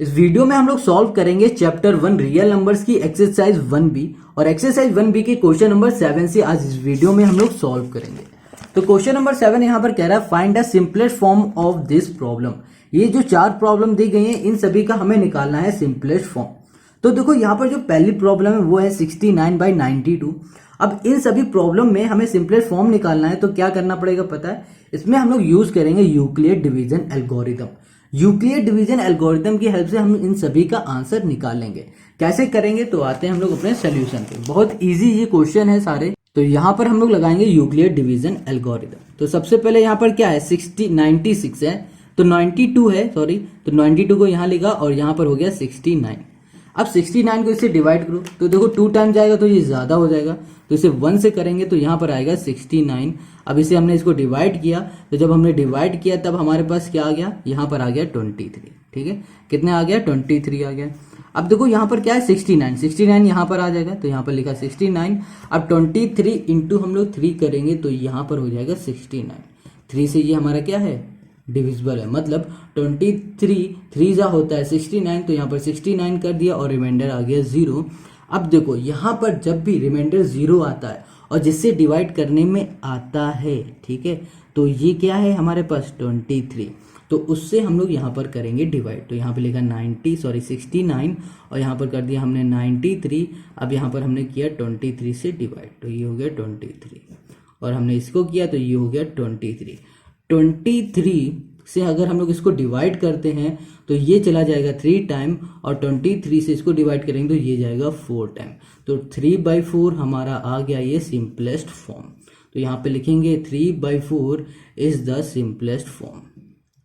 इस वीडियो में हम लोग सॉल्व करेंगे चैप्टर 1 रियल नंबर्स की एक्सरसाइज 1B और एक्सरसाइज 1B के क्वेश्चन नंबर 7 से आज इस वीडियो में हम लोग सॉल्व करेंगे। तो क्वेश्चन नंबर 7 यहाँ पर कह रहा है find the simplest form of this problem. ये जो 4 प्रॉब्लम दी गई हैं इन सभी का हमें निकालना है सिंपलेस्ट फॉर्म। तो देखो यहाँ पर जो पहली प्रॉब्लम है वो है 69/92। अब इन सभी प्रॉब्लम में हमें सिंपलेस्ट फॉर्म निकालना है तो क्या करना पड़ेगा पता है, इसमें हम लोग यूज करेंगे Euclid division algorithm. Euclid division algorithm की हेल्प से हम इन सभी का आंसर निकालेंगे। कैसे करेंगे तो आते हैं हम लोग अपने सोल्यूशन पे। बहुत इजी ये क्वेश्चन है सारे। तो यहाँ पर हम लोग लगाएंगे यूक्लिड डिवीजन एल्गोरिथम। तो सबसे पहले यहाँ पर क्या है 96 है तो 92 है सॉरी, तो 92 को यहाँ लिखा और यहाँ पर हो गया 69। अब 69 को इससे डिवाइड करो तो देखो 2 टाइम जाएगा तो ये ज्यादा हो जाएगा, तो इसे 1 से करेंगे तो यहाँ पर आएगा 69। अब इसे हमने इसको डिवाइड किया तो जब हमने डिवाइड किया तब हमारे पास क्या आ गया, यहाँ पर आ गया 23। ठीक है, कितने आ गया 23 आ गया। अब देखो यहाँ पर क्या है 69 यहाँ पर आ जाएगा तो यहाँ पर लिखा 69। अब 23 इंटू हम लोग 3 करेंगे तो यहाँ पर हो जाएगा 69। 3 से ये हमारा क्या है डिविजिबल है, मतलब 23 3 जा होता है 69, तो यहाँ पर 69 कर दिया और रिमाइंडर आ गया 0। अब देखो यहाँ पर जब भी रिमाइंडर 0 आता है और जिससे डिवाइड करने में आता है, ठीक है, तो ये क्या है हमारे पास 23, तो उससे हम लोग यहाँ पर करेंगे डिवाइड। तो यहाँ पे लिखा 69 और यहाँ पर कर दिया हमने 93। अब यहाँ पर हमने किया 23 से डिवाइड तो ये हो गया 23 और हमने इसको किया तो ये हो गया 23। 23 से अगर हम लोग इसको डिवाइड करते हैं तो ये चला जाएगा 3 टाइम और 23 से इसको डिवाइड करेंगे तो ये जाएगा 4 टाइम। तो 3/4 हमारा आ गया ये सिंपलेस्ट फॉर्म। तो यहाँ पे लिखेंगे 3/4 इज द सिंपलेस्ट फॉर्म।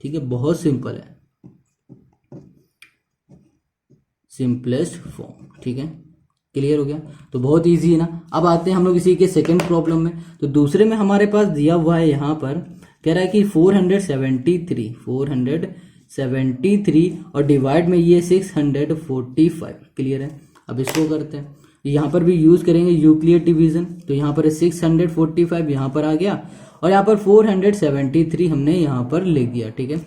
ठीक है, बहुत सिंपल है सिंपलेस्ट फॉर्म। ठीक है, क्लियर हो गया। तो बहुत इजी है ना। अब आते हैं हम लोग इसी के सेकंड प्रॉब्लम में। तो दूसरे में हमारे पास दिया हुआ है, यहाँ पर कह रहा है कि 473 और डिवाइड में ये 645। क्लियर है। अब इसको करते हैं, यहाँ पर भी यूज करेंगे यूक्लिड डिवीजन। तो यहाँ पर 645 यहाँ पर आ गया और यहाँ पर 473 हमने यहाँ पर लिख दिया। ठीक है,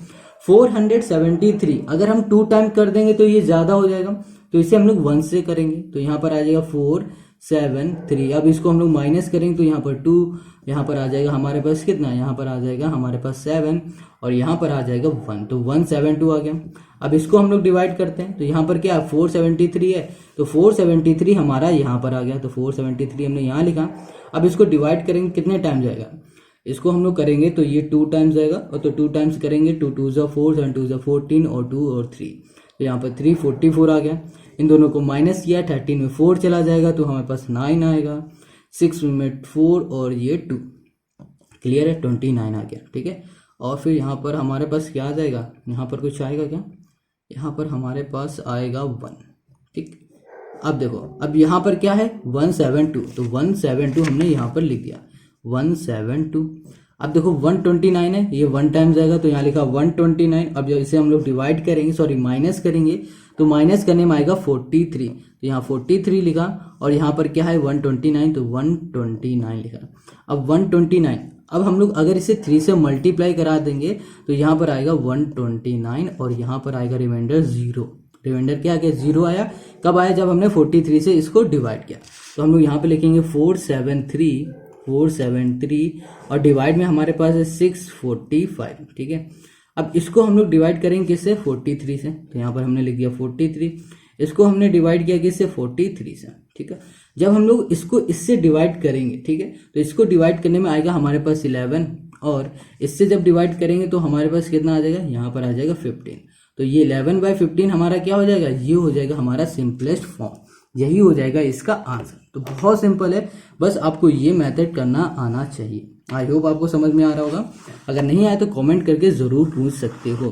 473 अगर हम 2 टाइम कर देंगे तो ये ज्यादा हो जाएगा, तो इसे हम लोग 1 से करेंगे तो यहाँ पर आ जाएगा 473। अब इसको हम लोग माइनस करेंगे तो यहाँ पर 2, यहाँ पर आ जाएगा हमारे पास कितना, यहाँ पर आ जाएगा हमारे पास 7 और यहाँ पर आ जाएगा 1, तो 172 आ गया। अब इसको हम लोग डिवाइड करते हैं तो यहाँ पर क्या 473 है तो 473 हमारा यहाँ पर आ गया, तो 473 हमने यहाँ लिखा। अब इसको डिवाइड करेंगे कितने टाइम जाएगा, इसको हम लोग करेंगे तो ये 2 टाइम्स जाएगा और तो 2 टाइम्स करेंगे 2 2 जा 4 7 2 जा 14 और 2 और 3, तो यहाँ पर 344 आ गया। इन दोनों को माइनस किया, 13 में 4 चला जाएगा तो हमारे पास 9 आएगा, 6 में 4 और ये 2। क्लियर है, 29 आ गया। ठीक है, और फिर यहाँ पर हमारे पास क्या आ जाएगा, यहाँ पर कुछ आएगा क्या, यहाँ पर हमारे पास आएगा 1। ठीक, अब देखो अब यहाँ पर क्या है 172, तो 172 हमने यहाँ पर लिख दिया 172। अब देखो 129 है, ये 1 टाइम जाएगा तो यहाँ लिखा 129। अब जब इसे हम लोग डिवाइड करेंगे सॉरी माइनस करेंगे तो माइनस करने में आएगा 43, तो यहाँ 43 लिखा और यहाँ पर क्या है 129, तो 129 लिखा। अब 129 अब हम लोग अगर इसे 3 से मल्टीप्लाई करा देंगे तो यहाँ पर आएगा 129 और यहाँ पर आएगा रिमाइंडर 0। रिमाइंडर क्या आ गया 0 आया, कब आया जब हमने 43 से इसको डिवाइड किया। तो हम लोग यहाँ पे लिखेंगे 473 और डिवाइड में हमारे पास है 645। ठीक है, अब इसको हम लोग डिवाइड करेंगे किससे 43 से, तो यहाँ पर हमने लिख दिया 43। इसको हमने डिवाइड किया किससे 43 से। ठीक है, जब हम लोग इसको इससे डिवाइड करेंगे, ठीक है, तो इसको डिवाइड करने में आएगा हमारे पास 11 और इससे जब डिवाइड करेंगे तो हमारे पास कितना आ जाएगा, यहाँ पर आ जाएगा 15। तो ये 11/15 हमारा क्या हो जाएगा, ये हो जाएगा हमारा सिंपलेस्ट फॉर्म। यही हो जाएगा इसका आंसर। तो बहुत सिंपल है, बस आपको ये मेथड करना आना चाहिए। आई होप आपको समझ में आ रहा होगा। अगर नहीं आया तो कमेंट करके जरूर पूछ सकते हो।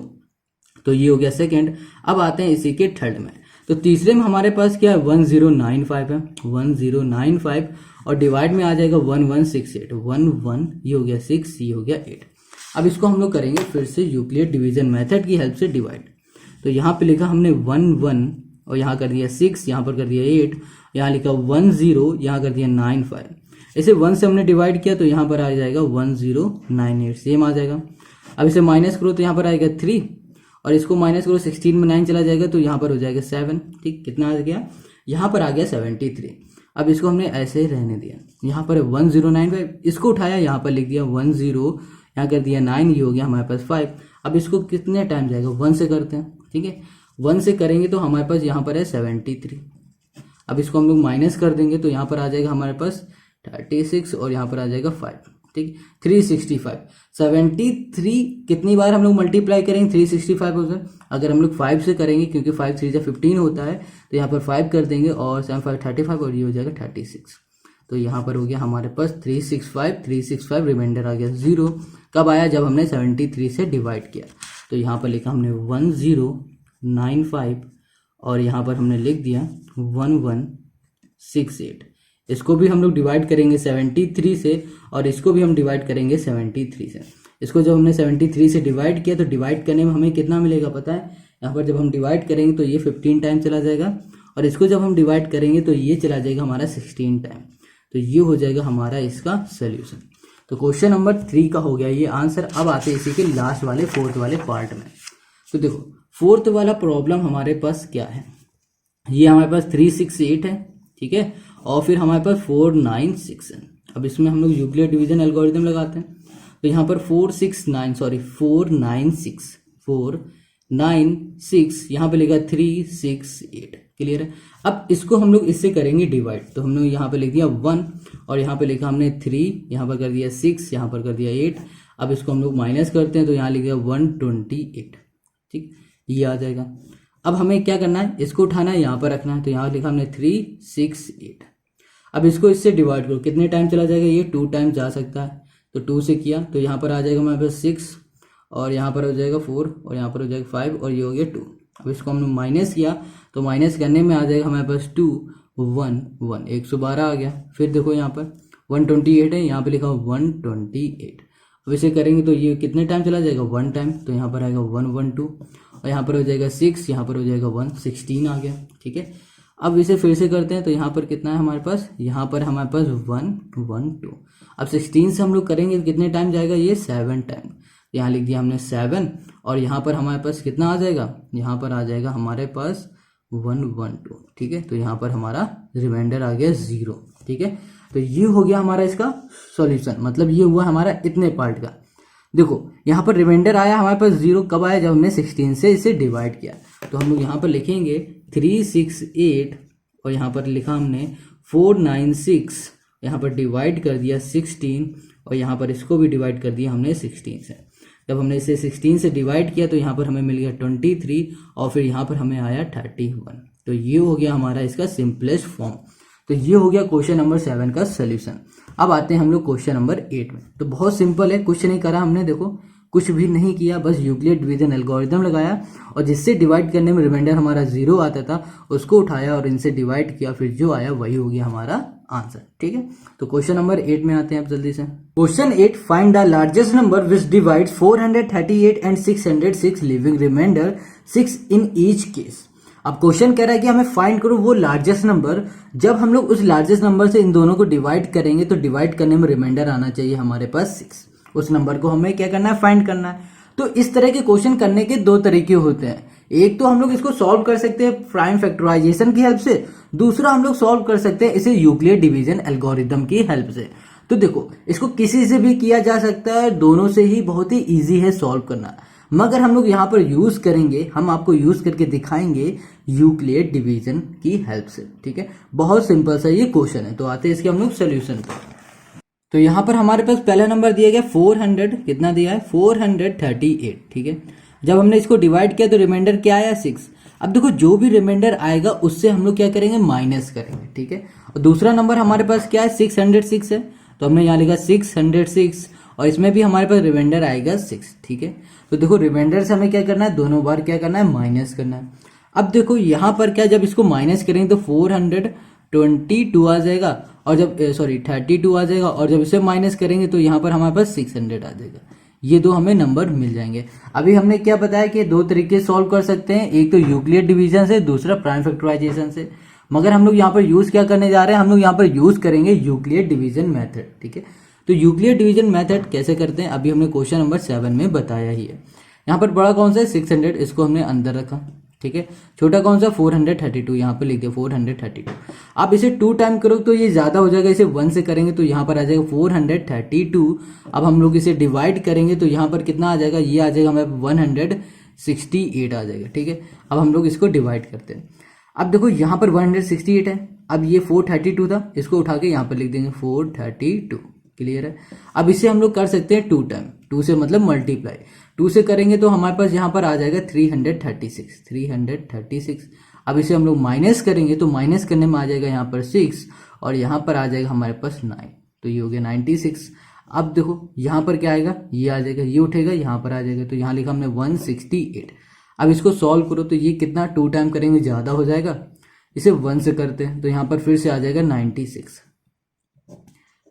तो ये हो गया सेकंड। अब आते हैं इसी के थर्ड में। तो तीसरे में हमारे पास क्या है 1095 है, 1095 और डिवाइड में आ जाएगा 1168, 11 ये हो गया 6, ये हो गया 8। अब इसको हम लोग करेंगे फिर से यूक्लिड डिवीजन मेथड की हेल्प से डिवाइड। तो यहाँ पे लिखा हमने 11 और यहाँ कर दिया 6, यहाँ पर कर दिया 8, यहाँ लिखा 10, यहाँ कर दिया 95। इसे 1 से हमने डिवाइड किया तो यहाँ पर आ जाएगा 1098, सेम आ जाएगा। अब इसे माइनस करो तो यहाँ पर आएगा 3 और इसको माइनस करो, 16 में 9 चला जाएगा तो यहाँ पर हो जाएगा 7। ठीक, कितना आ गया, यहाँ पर आ गया 73। अब इसको हमने ऐसे ही रहने दिया, यहाँ पर 1095, इसको उठाया यहाँ पर लिख दिया 10, यहाँ कर दिया 9, ये हो गया हमारे पास 5। अब इसको कितने टाइम जाएगा, 1 से करते हैं। ठीक है, 1 से करेंगे तो हमारे पास यहाँ पर है 73। अब इसको हम लोग माइनस कर देंगे तो यहाँ पर आ जाएगा हमारे पास 36 और यहाँ पर आ जाएगा 5। ठीक, 365। 73 कितनी बार हम लोग मल्टीप्लाई करेंगे 365 होगा, अगर हम लोग 5 से करेंगे क्योंकि 5 3 जा 15 होता है, तो यहाँ पर 5 कर देंगे और 7 5 35 और ये हो जाएगा 36। तो यहाँ पर हो गया हमारे पास 365 रिमाइंडर आ गया 0। कब आया, जब हमने 73 से डिवाइड किया। तो यहाँ पर लिखा हमने 1095 और यहाँ पर हमने लिख दिया 1168। इसको भी हम लोग डिवाइड करेंगे 73 से और इसको भी हम डिवाइड करेंगे 73 से। इसको जब हमने 73 से डिवाइड किया तो डिवाइड करने में हमें कितना मिलेगा पता है, यहाँ पर जब हम डिवाइड करेंगे तो ये 15 टाइम चला जाएगा और इसको जब हम डिवाइड करेंगे तो ये चला जाएगा हमारा 16 टाइम। तो ये हो जाएगा हमारा इसका सोल्यूशन। तो क्वेश्चन नंबर 3 का हो गया ये आंसर। अब आते हैं इसी के लास्ट वाले 4th वाले पार्ट में। तो देखो 4th वाला प्रॉब्लम हमारे पास क्या है, ये हमारे पास 368 है। ठीक है, और फिर हमारे पास 496 है। अब इसमें हम लोग यूक्लिड डिवीजन एल्गोरिथम लगाते हैं। तो यहाँ पर 496 यहाँ पे लिखा 368। क्लियर है। अब इसको हम लोग इससे करेंगे डिवाइड। तो हम लोग यहाँ पे लिख दिया 1 और यहाँ पे लिखा हमने 3, यहाँ पर कर दिया 6, यहाँ पर कर दिया 8। अब इसको हम लोग माइनस करते हैं तो यहाँ लिख दिया 128। ठीक, ये आ जाएगा। अब हमें क्या करना है, इसको उठाना है, यहाँ पर रखना है। तो यहाँ लिखा हमने 368। अब इसको इससे डिवाइड करो, कितने टाइम चला जाएगा, ये 2 टाइम जा सकता है। तो 2 से किया तो यहाँ पर आ जाएगा हमारे पास 6 और यहाँ पर हो जाएगा 4 और यहाँ पर हो जाएगा 5 और ये हो गया 2। अब इसको हमने माइनस किया तो माइनस करने में आ जाएगा हमारे पास 2 1 1 112 आ गया। फिर देखो यहाँ पर 128 है, यहाँ पे लिखा 128। अब इसे करेंगे तो ये कितने टाइम चला जाएगा, 1 टाइम। तो यहाँ पर आएगा 112 और यहाँ पर हो जाएगा 6, यहाँ पर हो जाएगा 1 16 आ गया। ठीक है, अब इसे फिर से करते हैं तो यहाँ पर कितना है हमारे पास, यहाँ पर हमारे पास 112। अब 16 से हम लोग करेंगे तो कितने टाइम जाएगा, ये 7 टाइम। यहाँ लिख दिया हमने 7 और यहाँ पर हमारे पास कितना आ जाएगा, यहाँ पर आ जाएगा हमारे पास 112। ठीक है, तो यहाँ पर हमारा रिमाइंडर आ गया 0। ठीक है, तो ये हो गया हमारा इसका सॉल्यूशन, मतलब ये हुआ हमारा इतने पार्ट का। देखो यहाँ पर रिमाइंडर आया हमारे पास 0, कब आया, जब हमने 16 से इसे डिवाइड किया। तो हम लोग यहाँ पर लिखेंगे 368 और यहाँ पर लिखा हमने 496, यहाँ पर डिवाइड कर दिया 16 और यहाँ पर इसको भी डिवाइड कर दिया हमने 16 से। जब हमने इसे 16 से डिवाइड किया तो यहाँ पर हमें मिल गया 23 और फिर यहाँ पर हमें आया 31। तो ये हो गया हमारा इसका सिंपलेस्ट फॉर्म। तो ये हो गया क्वेश्चन नंबर 7 का सोल्यूशन। अब आते हैं हम लोग क्वेश्चन नंबर 8 में। तो बहुत सिंपल है, कुछ नहीं करा हमने, देखो कुछ भी नहीं किया, बस यूक्लिड डिवीजन एल्गोरिथम लगाया और जिससे डिवाइड करने में रिमाइंडर हमारा 0 आता था उसको उठाया और इनसे डिवाइड किया, फिर जो आया वही हो गया हमारा आंसर। ठीक है, तो क्वेश्चन नंबर 8 में आते हैं अब जल्दी से। Question 8, find the largest number which divides 438 and 606 leaving remainder 6 in each case. अब क्वेश्चन कह रहा है कि हमें फाइंड करो वो लार्जेस्ट नंबर, जब हम लोग उस लार्जेस्ट नंबर से इन दोनों को डिवाइड करेंगे तो डिवाइड करने में रिमाइंडर आना चाहिए हमारे पास 6। उस नंबर को हमें क्या करना है, फाइंड करना है। तो इस तरह के क्वेश्चन करने के 2 तरीके होते हैं। एक तो हम लोग इसको सॉल्व कर सकते हैं प्राइम फैक्टराइजेशन की हेल्प से, दूसरा हम लोग सॉल्व कर सकते हैं इसे यूक्लिड डिवीजन एल्गोरिथम की हेल्प से। तो देखो इसको किसी से भी किया जा सकता है, दोनों से ही बहुत ही ईजी है सॉल्व करना। मगर हम लोग यहाँ पर यूज करेंगे, हम आपको यूज करके दिखाएंगे यूक्लिड डिवीजन की हेल्प से। ठीक है, बहुत सिंपल सा ये क्वेश्चन है। तो आते हैं इसके हम लोग सोल्यूशन पर। तो यहाँ पर हमारे पास पहला नंबर दिया गया 400, कितना दिया है 438। ठीक है, जब हमने इसको डिवाइड किया तो रिमाइंडर क्या आया 6। अब देखो जो भी रिमाइंडर आएगा उससे हम लोग क्या करेंगे, माइनस करेंगे। ठीक है, और दूसरा नंबर हमारे पास क्या है 606 है, तो हमने यहाँ लिखा 606 और इसमें भी हमारे पास रिमाइंडर आएगा 6। ठीक है, तो देखो रिमाइंडर से हमें क्या करना है, दोनों बार क्या करना है, माइनस करना है। अब देखो यहाँ पर क्या, जब इसको माइनस करेंगे तो 422 आ जाएगा और जब 32 आ जाएगा और जब इसे माइनस करेंगे तो यहाँ पर हमारे पास 600 आ जाएगा। ये 2 हमें नंबर मिल जाएंगे। अभी हमने क्या बताया कि 2 तरीके सॉल्व कर सकते हैं, एक तो यूक्लिड डिवीजन से, दूसरा प्राइम फैक्टराइजेशन से। मगर हम लोग यहाँ पर यूज क्या करने जा रहे हैं, हम लोग यहाँ पर यूज करेंगे यूक्लिड डिवीजन मेथड। ठीक है, तो यूक्लिड डिवीजन मेथड कैसे करते हैं अभी हमने क्वेश्चन नंबर 7 में बताया ही है। यहाँ पर बड़ा कौन सा है 600, इसको हमने अंदर रखा, ठीक है। छोटा कौन सा 432, यहाँ पर लिख दिया 432। आप इसे 2 टाइम करो तो ये ज्यादा हो जाएगा, इसे 1 से करेंगे तो यहाँ पर आ जाएगा 432। अब हम लोग इसे डिवाइड करेंगे तो यहाँ पर कितना आ जाएगा, ये आ जाएगा हमें 168 आ जाएगा, ठीक है। अब हम लोग इसको डिवाइड करते हैं। अब देखो यहाँ पर 168 है, अब ये 432 था, इसको उठा के यहाँ पर लिख देंगे 432, क्लियर है। अब इसे हम लोग कर सकते हैं 2 टाइम, 2 से मतलब मल्टीप्लाई, 2 से करेंगे तो हमारे पास यहाँ पर आ जाएगा 336। अब इसे हम लोग माइनस करेंगे तो माइनस करने में आ जाएगा यहाँ पर 6 और यहाँ पर आ जाएगा हमारे पास 9, तो ये हो गया 96। अब देखो यहाँ पर क्या आएगा, ये आ जाएगा, ये उठेगा, यहाँ पर आ जाएगा, तो यहाँ लिखा हमने 168। अब इसको सॉल्व करो तो ये कितना 2 टाइम करेंगे ज़्यादा हो जाएगा, इसे 1 से करते हैं तो यहाँ पर फिर से आ जाएगा 96।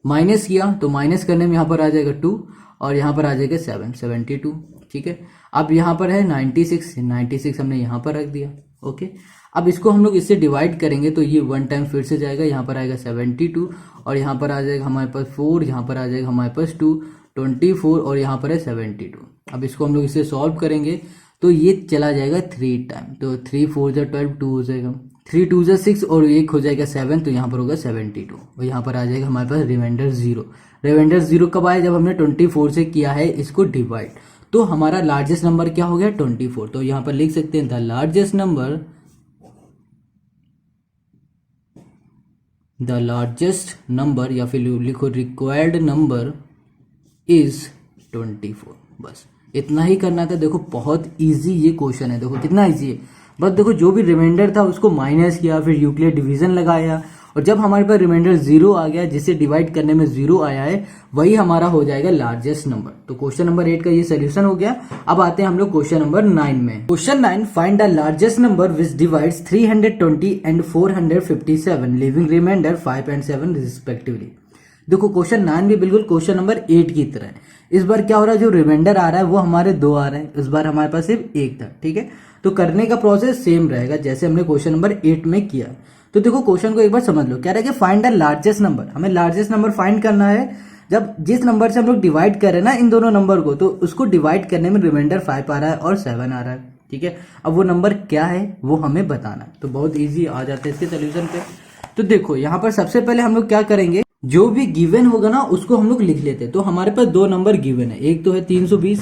माइनस किया तो माइनस करने में यहाँ पर आ जाएगा 2 और यहाँ पर आ जाएगा 72, ठीक है। अब यहाँ पर है 96 हमने यहाँ पर रख दिया, ओके। अब इसको हम लोग इससे डिवाइड करेंगे तो ये 1 टाइम फिर से जाएगा, यहाँ पर आएगा 72 और यहाँ पर आ जाएगा हमारे पास 4, यहाँ पर आ जाएगा हमारे पास 2, 24 और यहाँ पर है 72। अब इसको हम लोग इसे सॉल्व करेंगे तो ये चला जाएगा 3 टाइम, तो 3 4 जा 12, 2 हो जाएगा, 3 2 जा 6 और 1 हो जाएगा 7, तो यहाँ पर होगा 72 और यहाँ पर आ जाएगा हमारे पास रिमाइंडर 0। रिमाइंडर 0 कब आया, जब हमने 24 से किया है इसको डिवाइड, तो हमारा लार्जेस्ट नंबर क्या हो गया 24। तो यहाँ पर लिख सकते हैं द लार्जेस्ट नंबर या फिर लिखो रिक्वायर्ड नंबर इज 24। बस इतना ही करना था। देखो बहुत इजी ये क्वेश्चन है, देखो कितना इजी है। बस देखो जो भी रिमाइंडर था उसको माइनस किया, फिर यूक्लिड डिवीजन लगाया और जब हमारे पास रिमाइंडर 0 आ गया, जिसे डिवाइड करने में 0 आया है, वही हमारा हो जाएगा लार्जेस्ट नंबर। तो क्वेश्चन नंबर 8 का ये सोल्यूशन हो गया। अब आते हैं हम लोग क्वेश्चन नंबर 9 में। Question 9, find the largest number which divides 320 and 457 leaving remainder 5 and 7 respectively. देखो क्वेश्चन 9 भी बिल्कुल क्वेश्चन नंबर 8 की तरह है। इस बार क्या हो रहा है, जो रिमाइंडर आ रहा है वो हमारे 2 आ रहे हैं, इस बार हमारे पास सिर्फ 1 था, ठीक है। तो करने का प्रोसेस सेम रहेगा जैसे हमने क्वेश्चन नंबर 8 में किया। तो देखो क्वेश्चन को एक बार समझ लो, कह रहा है कि फाइंड द लार्जेस्ट नंबर। हमें लार्जेस्ट नंबर फाइंड करना है जब जिस नंबर से हम लोग डिवाइड कर रहे हैं ना इन दोनों नंबर को, तो उसको डिवाइड करने में रिमाइंडर 5 आ रहा है और 7 आ रहा है, ठीक है। अब वो नंबर क्या है वो हमें बताना है। तो बहुत ईजी आ जाते हैं इसके सोल्यूशन पे। तो देखो यहाँ पर सबसे पहले हम लोग क्या करेंगे, जो भी गिवन होगा ना उसको हम लोग लिख लेते हैं। तो हमारे पास 2 नंबर गिवन है, एक तो है 320,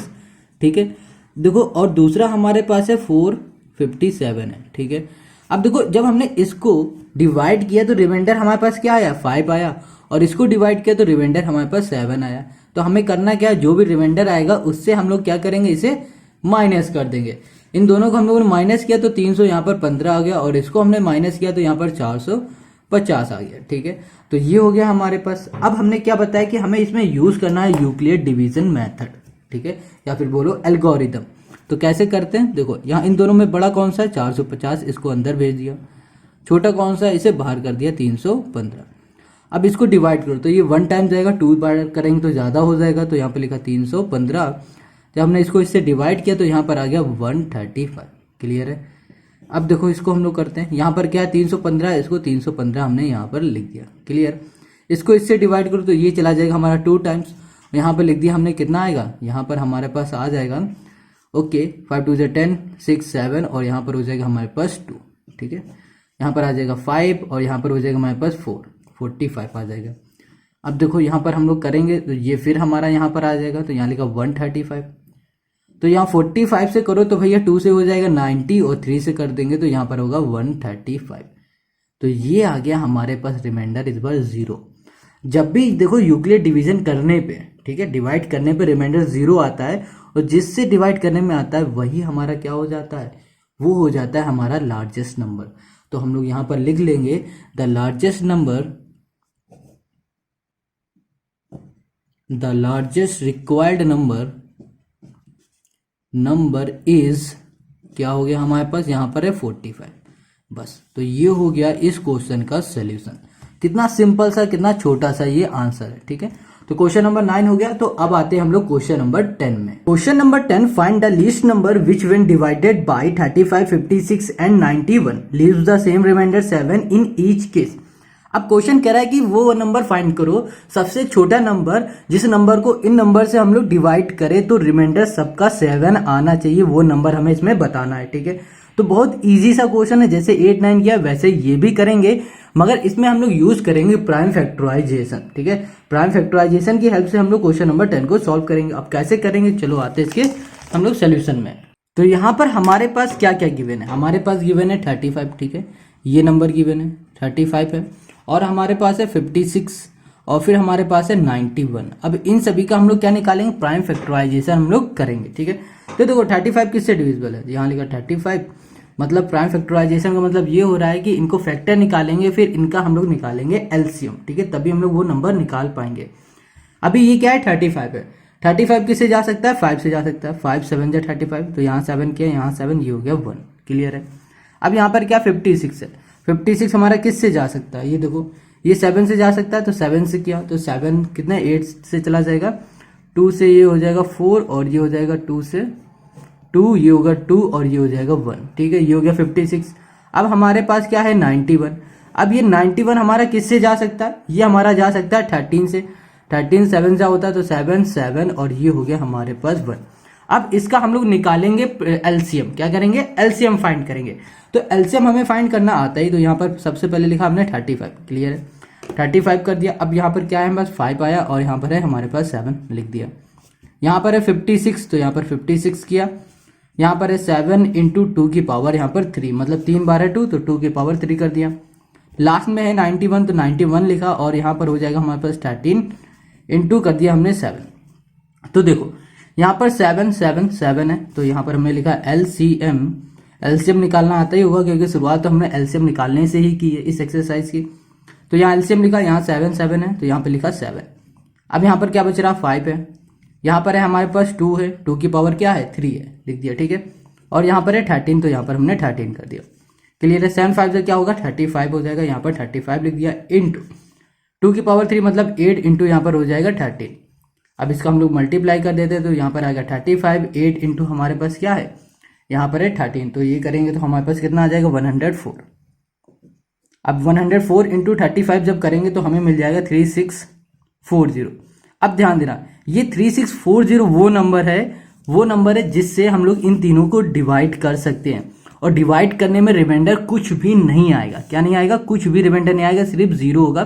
ठीक है, देखो, और दूसरा हमारे पास है 457 है, ठीक है। अब देखो जब हमने इसको डिवाइड किया तो रिमाइंडर हमारे पास क्या आया 5 आया, और इसको डिवाइड किया तो रिमाइंडर हमारे पास 7 आया। तो हमें करना क्या है, जो भी रिमाइंडर आएगा उससे हम लोग क्या करेंगे, इसे माइनस कर देंगे। इन दोनों को हम लोगों ने माइनस किया तो 300 यहाँ पर 15 आ गया, और इसको हमने माइनस किया तो यहाँ पर 450 आ गया, ठीक है। तो ये हो गया हमारे पास। अब हमने क्या बताया कि हमें इसमें यूज करना है यूक्लिड डिवीजन मेथड, ठीक है, या फिर बोलो एल्गोरिथम। तो कैसे करते हैं, देखो यहाँ इन दोनों में बड़ा कौन सा है 450, इसको अंदर भेज दिया, छोटा कौन सा है इसे बाहर कर दिया 315। अब इसको डिवाइड करो तो ये 1 टाइम जाएगा, 2 बार करेंगे तो ज्यादा हो जाएगा, तो यहाँ पे लिखा 315। जब हमने इसको इससे डिवाइड किया तो यहाँ पर आ गया 135, क्लियर है। अब देखो इसको हम लोग करते हैं, यहाँ पर क्या है 315, इसको 315 हमने यहाँ पर लिख दिया, क्लियर। इसको इससे डिवाइड करो तो ये चला जाएगा हमारा 2 टाइम्स, यहाँ पर लिख दिया हमने, कितना आएगा यहाँ पर हमारे पास आ जाएगा, ओके, 5 2 10 6 7 और यहाँ पर हो जाएगा हमारे पास 2, ठीक है। यहाँ पर आ जाएगा 5 और यहाँ पर हो जाएगा हमारे पास 45 आ जाएगा। अब देखो यहाँ पर हम लोग करेंगे तो ये फिर हमारा यहाँ पर आ जाएगा, तो यहाँ लिखा 135। तो यहाँ 45 से करो तो भैया 2 से हो जाएगा 90 और 3 से कर देंगे तो यहाँ पर होगा 135। तो ये आ गया हमारे पास रिमाइंडर इस बार 0। जब भी देखो यूक्लिड डिवीजन करने पे, ठीक है, डिवाइड करने पे रिमाइंडर 0 आता है और जिससे डिवाइड करने में आता है वही हमारा क्या हो जाता है, वो हो जाता है हमारा लार्जेस्ट नंबर। तो हम लोग यहाँ पर लिख लेंगे the largest required number is, क्या हो गया हमारे पास, यहाँ पर है 45। बस, तो ये हो गया इस क्वेश्चन का सोल्यूशन। कितना सिंपल सा, कितना छोटा सा ये आंसर है, ठीक है। तो क्वेश्चन नंबर 9 हो गया। तो अब आते हैं हम लोग क्वेश्चन नंबर 10 में। Question number 10, find the least number which when divided by 35, 56 and 91 leaves the same remainder 7 in each case. अब क्वेश्चन कह रहा है कि वो नंबर फाइंड करो सबसे छोटा नंबर जिस नंबर को इन नंबर से हम लोग डिवाइड करें तो रिमाइंडर सबका 7 आना चाहिए, वो नंबर हमें इसमें बताना है। ठीक है, तो बहुत इजी सा क्वेश्चन है, जैसे 8 9 किया वैसे ये भी करेंगे, मगर इसमें हम लोग यूज करेंगे प्राइम फैक्टराइजेशन। ठीक है, प्राइम फैक्टराइजेशन की हेल्प से हम लोग क्वेश्चन नंबर 10 को सॉल्व करेंगे। अब कैसे करेंगे, चलो आते हैं इसके हम लोग सोल्यूशन में। तो यहाँ पर हमारे पास क्या क्या गिवन है, हमारे पास गिवन है 35। ठीक है, ये नंबर गिवन है 35 है, और हमारे पास है 56, और फिर हमारे पास है 91। अब इन सभी का हम लोग क्या निकालेंगे, प्राइम फैक्टराइजेशन हम लोग करेंगे। ठीक है, तो देखो 35 किससे डिविजिबल है, यहाँ लिखा 35, मतलब प्राइम फैक्टराइजेशन का मतलब ये हो रहा है कि इनको फैक्टर निकालेंगे, फिर इनका हम लोग निकालेंगे एलसीएम। ठीक है, तभी हम लोग वो नंबर निकाल पाएंगे। अभी ये क्या है, 35 है, 35 किससे जा सकता है, 5 से जा सकता है, 5 7 जा 35, तो यहाँ 7 किया, यहाँ 7, ये हो गया 1। क्लियर है। अब यहाँ पर क्या 56 है, 56 हमारा किससे जा सकता है, ये देखो ये 7 से जा सकता है, तो 7 से किया तो 7 कितने 8 से चला जाएगा, 2 से ये हो जाएगा 4, और ये हो जाएगा 2 से 2, ये होगा 2, और ये हो जाएगा 1। ठीक है, ये हो गया 56। अब हमारे पास क्या है 91। अब ये 91 हमारा किससे जा सकता है, ये हमारा जा सकता है 13 से, 13 7 जा होता है तो 7 7, और ये हो गया हमारे पास 1। अब इसका हम लोग निकालेंगे एलसीएम, क्या करेंगे, एलसीएम फाइंड करेंगे। तो एलसीएम हमें फाइंड करना आता ही, तो यहाँ पर सबसे पहले लिखा हमने 35। क्लियर है, 35 कर दिया। अब यहाँ पर क्या है, बस 5 आया, और यहाँ पर है हमारे पास 7 लिख दिया। यहाँ पर है 56, तो यहाँ पर 56 किया। यहाँ पर है 7 इंटू 2 की पावर यहाँ पर 3, मतलब 3 बार है 2, तो 2 की पावर 3 कर दिया। लास्ट में है 91, तो 91 लिखा, और यहाँ पर हो जाएगा हमारे पास 13 इंटू कर दिया हमने 7। तो देखो यहाँ पर 7 7 7 है, तो यहाँ पर हमने लिखा एलसीएम। एलसीएम निकालना आता ही होगा, क्योंकि शुरुआत तो हमने एलसीएम निकालने से ही की है इस एक्सरसाइज की। तो यहाँ एलसीएम लिखा, यहाँ 7 7 है, तो यहाँ पर लिखा 7। अब यहाँ पर क्या बच रहा, 5 है। यहाँ पर है हमारे पास 2 है, 2 की पावर क्या है 3 है, लिख दिया। ठीक है, और यहाँ पर है 13, तो यहाँ पर हमने 13 कर दिया। क्लियर है, 7 5 से क्या होगा 35 हो जाएगा, यहाँ पर 35 लिख दिया, इंटू 2 की पावर 3 मतलब 8 इंटू यहाँ पर हो जाएगा 13। अब इसका हम लोग मल्टीप्लाई कर देते हैं, तो यहाँ पर आएगा 35, 8 इंटू हमारे पास क्या है, यहाँ पर है 13, तो ये करेंगे तो हमारे पास कितना आ जाएगा 104। अब 104 इंटू 35 जब करेंगे तो हमें मिल जाएगा 3640। अब ध्यान देना, ये 3640 वो नंबर है जिससे हम लोग इन तीनों को डिवाइड कर सकते हैं, और डिवाइड करने में रिमाइंडर कुछ भी नहीं आएगा। क्या नहीं आएगा, कुछ भी रिमाइंडर नहीं आएगा, सिर्फ 0 होगा।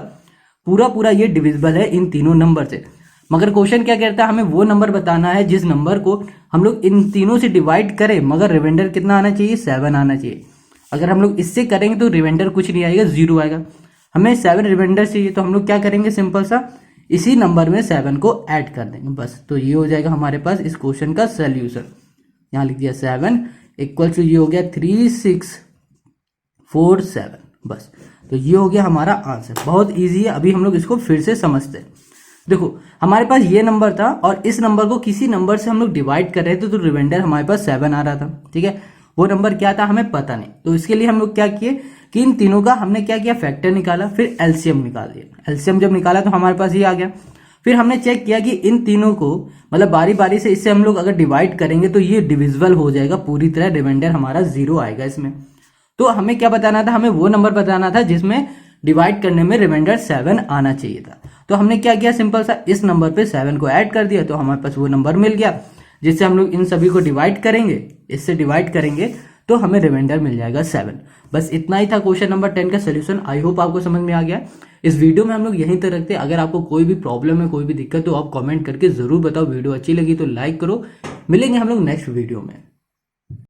पूरा ये डिविजिबल है इन तीनों नंबर से। मगर क्वेश्चन क्या कहता है, हमें वो नंबर बताना है जिस नंबर को हम लोग इन तीनों से डिवाइड करें, मगर रिमाइंडर कितना आना चाहिए, 7 आना चाहिए। अगर हम लोग इससे करेंगे तो रिमाइंडर कुछ नहीं आएगा, 0 आएगा। हमें 7 रिमाइंडर चाहिए, तो हम लोग क्या करेंगे, सिंपल सा इसी नंबर में 7 को ऐड कर देंगे बस। तो ये हो जाएगा हमारे पास इस क्वेश्चन का सोल्यूशन। यहाँ लिख दिया 7 इक्वल टू ये हो गया 3647 बस। तो ये हो गया हमारा आंसर, बहुत इजी है। अभी हम लोग इसको फिर से समझते हैं। देखो हमारे पास ये नंबर था, और इस नंबर को किसी नंबर से हम लोग डिवाइड कर रहे थे, तो रिमाइंडर हमारे पास 7 आ रहा था। ठीक है, वो नंबर क्या था हमें पता नहीं, तो इसके लिए हम लोग क्या किए कि इन तीनों का हमने क्या किया, फैक्टर निकाला, फिर एलसीएम निकाल दिया। एलसीएम जब निकाला तो हमारे पास ये आ गया। फिर हमने चेक किया कि इन तीनों को मतलब बारी बारी से इससे हम लोग अगर डिवाइड करेंगे तो ये डिविजिबल हो जाएगा पूरी तरह, रिमाइंडर हमारा 0 आएगा इसमें। तो हमें क्या बताना था, हमें वो नंबर बताना था जिसमें डिवाइड करने में रिमाइंडर 7 आना चाहिए था। तो हमने क्या किया, सिंपल सा इस नंबर पे 7 को ऐड कर दिया, तो हमारे पास वो नंबर मिल गया जिससे हम लोग इन सभी को डिवाइड करेंगे, इससे डिवाइड करेंगे तो हमें रिमाइंडर मिल जाएगा 7। बस इतना ही था क्वेश्चन नंबर 10 का सोल्यूशन। आई होप आपको समझ में आ गया। इस वीडियो में हम लोग यहीं तक रखते हैं। अगर आपको कोई भी प्रॉब्लम है, कोई भी दिक्कत, तो आप कमेंट करके जरूर बताओ। वीडियो अच्छी लगी तो लाइक करो। मिलेंगे हम लोग नेक्स्ट वीडियो में।